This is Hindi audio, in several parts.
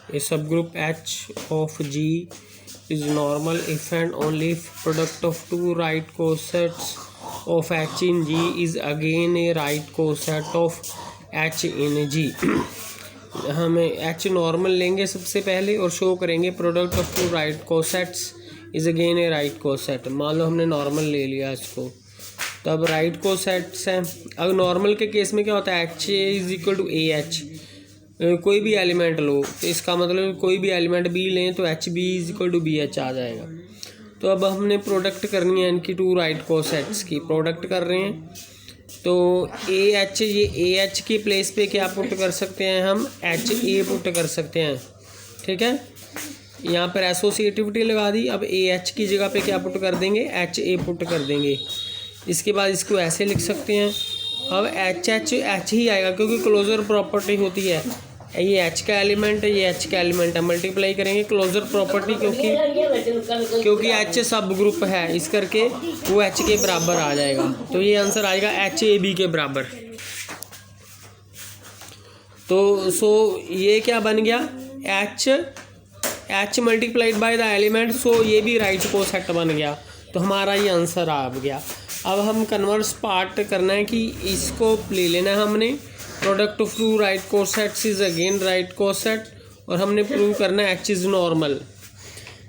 A subgroup H of G is normal if and only if product of two right cosets of H in G is again a right coset of H in G. हमें H नॉर्मल लेंगे सबसे पहले और शो करेंगे product of two right cosets is again a right coset. मान लो हमने नॉर्मल ले लिया इसको, तो अब राइट कोसेट्स हैं। अब नॉर्मल के केस में क्या होता है, H is equal to a H, कोई भी एलिमेंट लो तो इसका मतलब कोई भी एलिमेंट बी लें तो H B is equal to B H आ जाएगा। तो अब हमने प्रोडक्ट करनी है इनकी टू राइट कोसेट्स की, प्रोडक्ट कर रहे हैं तो ए एच, ये ए एच की प्लेस पे क्या पुट कर सकते हैं हम, एच ए पुट कर सकते हैं। ठीक है, यहाँ पर एसोसिएटिविटी लगा दी। अब ए एच की जगह पे क्या पुट कर देंगे, एच ए पुट कर देंगे। इसके बाद इसको ऐसे लिख सकते हैं, अब एच एच एच ही आएगा क्योंकि क्लोजर प्रॉपर्टी होती है, ये एच का एलिमेंट है, ये एच का एलिमेंट है, मल्टीप्लाई करेंगे क्लोजर प्रॉपर्टी क्योंकि एच सब ग्रुप है, इस करके वो एच के बराबर आ जाएगा। तो ये आंसर आएगा एच ए बी के बराबर। तो सो ये क्या बन गया, H multiplied by the element, so ये भी राइट कोसेट बन गया। तो हमारा ये आंसर आ गया। अब हम कन्वर्स पार्ट करना है कि इसको ले लेना है हमने, product of two right cosets is again right coset, और हमने प्रूव करना है एच इज़ नॉर्मल,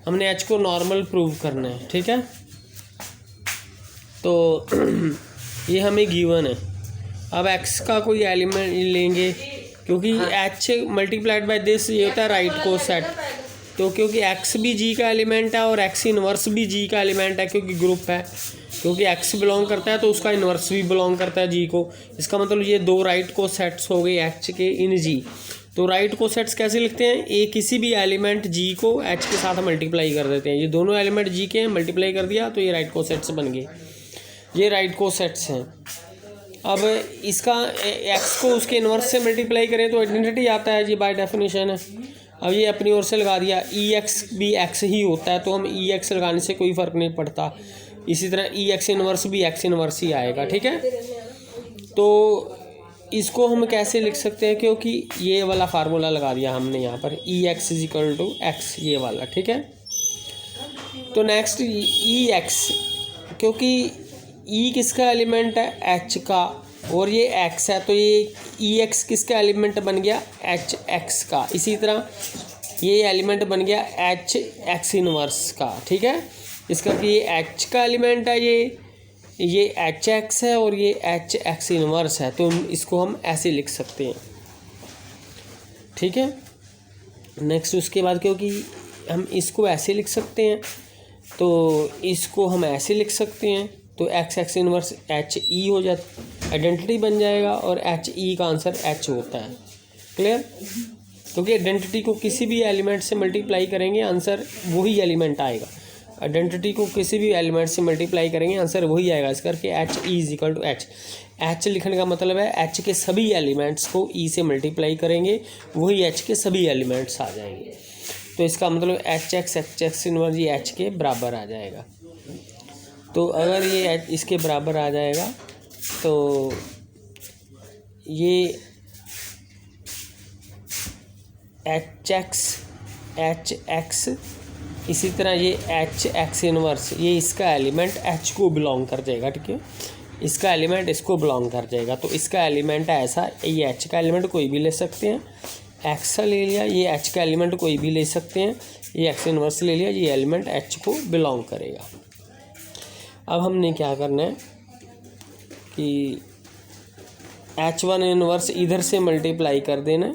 हमने एच को नॉर्मल प्रूव करना है। ठीक है, तो ये हमें गिवन है। अब एक्स का कोई एलिमेंट लेंगे क्योंकि एच मल्टीप्लाइड बाय दिस ये होता है राइट कोसेट, तो क्योंकि एक्स भी जी का एलिमेंट है और एक्स इनवर्स भी जी का एलिमेंट है क्योंकि ग्रुप है, क्योंकि एक्स बिलोंग करता है तो उसका इन्वर्स भी बिलोंग करता है जी को। इसका मतलब ये दो राइट को सेट्स हो गए एच के इन जी। तो राइट को सेट्स कैसे लिखते हैं, ए किसी भी एलिमेंट जी को एच के साथ मल्टीप्लाई कर देते हैं। ये दोनों एलिमेंट जी के हैं, मल्टीप्लाई कर दिया तो ये राइट को सेट्स बन गए, ये राइट को सेट्स हैं। अब इसका एक्स को उसके इन्वर्स से मल्टीप्लाई करें तो आइडेंटिटी आता है, ये बाय डेफिनेशन है। अब ये अपनी ओर से लगा दिया, ई एक्स भी एक्स ही होता है तो हम ई एक्स लगाने से कोई फ़र्क नहीं पड़ता। इसी तरह ई एक्स इनवर्स भी एक्स इनवर्स ही आएगा। ठीक है, तो इसको हम कैसे लिख सकते हैं, क्योंकि ये वाला फार्मूला लगा दिया हमने यहाँ पर, E X is equal to X, ये वाला। ठीक है, तो नेक्स्ट ई एक्स, क्योंकि ई किसका एलिमेंट है, एच का, और ये एक्स है तो ये ई एक्स किसका एलिमेंट बन गया, एच एक्स का। इसी तरह ये एलिमेंट बन गया एच एक्स इनवर्स का। ठीक है, इसका कि ये एच का एलिमेंट है, ये एच एक्स है और ये एच एक्स इनवर्स है, तो इसको हम ऐसे लिख सकते हैं। ठीक है, नेक्स्ट उसके बाद क्योंकि हम इसको ऐसे लिख सकते हैं तो इसको हम ऐसे लिख सकते हैं, तो x x inverse H E हो जाता, आइडेंटिटी बन जाएगा, और एच ई का आंसर एच होता है। क्लियर, क्योंकि आइडेंटिटी को किसी भी एलिमेंट से मल्टीप्लाई करेंगे आंसर वही एलिमेंट आएगा, आइडेंटिटी को किसी भी एलिमेंट से मल्टीप्लाई करेंगे आंसर वही आएगा। इस करके H E is equal to H, H लिखने का मतलब है एच के सभी एलिमेंट्स को ई से मल्टीप्लाई करेंगे वही एच के सभी एलिमेंट्स आ जाएंगे। तो इसका मतलब एच एक्स इनवर्स ये एच के बराबर आ जाएगा। तो अगर ये इसके बराबर आ जाएगा तो ये एच एक्स, इसी तरह ये एच एक्स इनवर्स, ये इसका एलिमेंट एच को बिलोंग कर जाएगा। ठीक है, इसका एलिमेंट इसको बिलोंग कर जाएगा, तो इसका एलिमेंट है ऐसा, ये एच का एलिमेंट कोई भी ले सकते हैं, एक्स ले लिया, ये एच का एलिमेंट कोई भी ले सकते हैं, ये एक्स इनवर्स ले लिया, ये एलिमेंट एच को बिलोंग करेगा। अब हमने क्या करना है कि H1 इनवर्स इधर से मल्टीप्लाई कर देना,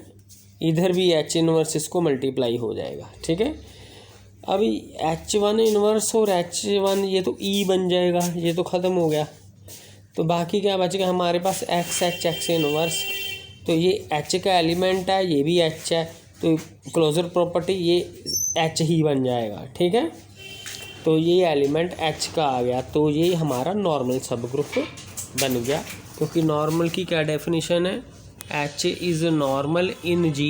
इधर भी H इनवर्स इसको मल्टीप्लाई हो जाएगा। ठीक है, अभी H1 इनवर्स और H1 ये तो E बन जाएगा, ये तो ख़त्म हो गया। तो बाकी क्या बचेगा हमारे पास एक्स इनवर्स, तो ये H का एलिमेंट है, ये भी H है, तो क्लोजर प्रॉपर्टी ये H ही बन जाएगा। ठीक है, तो ये एलिमेंट H का आ गया, तो ये हमारा नॉर्मल सब ग्रुप बन गया। क्योंकि नॉर्मल की क्या डेफिनेशन है, H is normal in G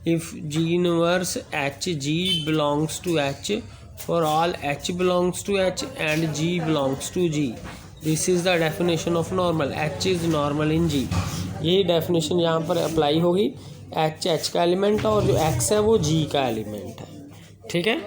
if G inverse H G belongs to H for all H belongs to H and G belongs to G. This is the definition of normal. H is normal in G. ये डेफिनेशन यहाँ पर अप्लाई होगी। एच का एलिमेंट है और जो एक्स है वो जी का एलिमेंट है। ठीक है।